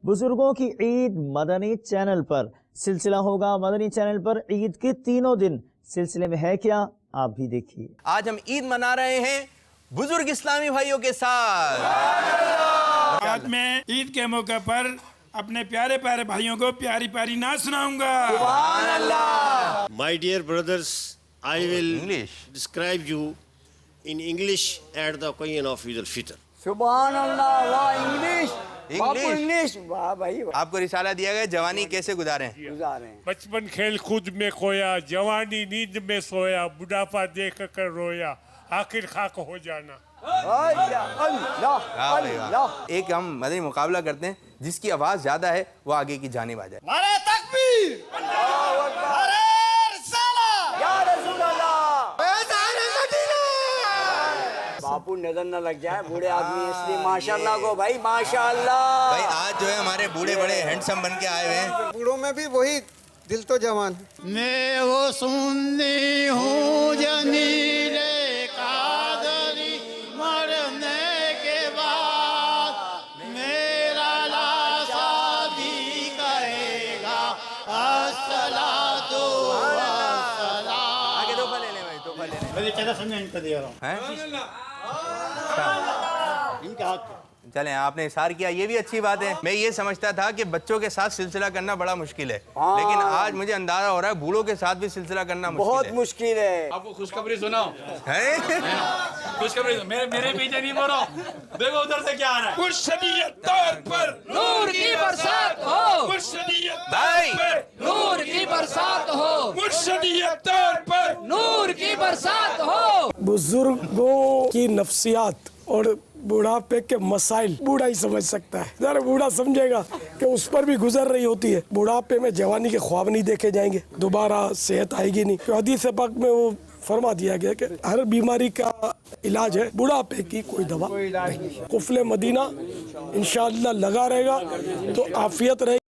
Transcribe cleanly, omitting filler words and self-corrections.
बुजुर्गों की ईद मदनी चैनल पर सिलसिला होगा। मदनी चैनल पर ईद के तीनों दिन सिलसिले में है क्या, आप भी देखिए। आज हम ईद मना रहे हैं बुजुर्ग इस्लामी भाइयों के साथ। आज मैं ईद के मौके पर अपने प्यारे प्यारे भाइयों को प्यारी प्यारी नात सुनाऊंगा। My dear brothers, I will describe you in English at the occasion of Eid al-Fitr. सुभान अल्लाह, वाह इंग्लिश, बापू इंग्लिश, वाह भाई वाह। आपको रिसाला दिया गया, जवानी कैसे गुजारे हैं? गुजारे हैं। बचपन खेल कूद में खोया, जवानी नींद में सोया, बुढ़ापा देख कर रोया, आखिर खाक हो जाना। अल्लाह। एक हम मदनी मुकाबला करते हैं, जिसकी आवाज ज्यादा है वो आगे की जाने बाज है। नारे तकबीर, नारे रिसाला, या रसूल अल्लाह। बापू नजर न लग जाए, बूढ़े आदमी इसलिए माशाल्लाह को भाई माशाल्लाह। भाई आज जो है हमारे बूढ़े बड़े हैंडसम बन के आए हुए हैं। बूढ़ों में भी वही दिल तो जवान है। मैं वो सुन्नी हूँ जनीरे कादरी, मरने के बाद मेरा लाशा भी कहेगा अस्सलातु वस्सलाम। आगे तोहफा ले ले भाई, तोहफा ले ले। मैं चला समझ इनको दे रहा हूँ। हैं? इनका हक चलें, आपने इशार किया, ये भी अच्छी बात है। मैं ये समझता था कि बच्चों के साथ सिलसिला करना बड़ा मुश्किल है, लेकिन आज मुझे अंदाजा हो रहा है बूढ़ों के साथ भी सिलसिला करना बहुत मुश्किल है। आपको खुशखबरी सुनाओ है। खुशखबरी मेरे पीछे नहीं बोलो, देखो उधर से क्या आ रहा है। खुशनियत तौर पर नूर की बरसात हो, खुशनियत भाई नूर की बरसात हो, खुशनियत तौर पर नूर की बरसात हो। बुजुर्गों की नफ्सियात और बुढ़ापे के मसाइल बूढ़ा ही समझ सकता है। जरा बूढ़ा समझेगा कि उस पर भी गुजर रही होती है। बुढ़ापे में जवानी के ख्वाब नहीं देखे जाएंगे, दोबारा सेहत आएगी नहीं। तो हदीस पाक में वो फरमा दिया गया कि हर बीमारी का इलाज है, बुढ़ापे की कोई दवा नहीं। कुफले मदीना इंशाअल्लाह लगा रहेगा तो आफियत रहेगी।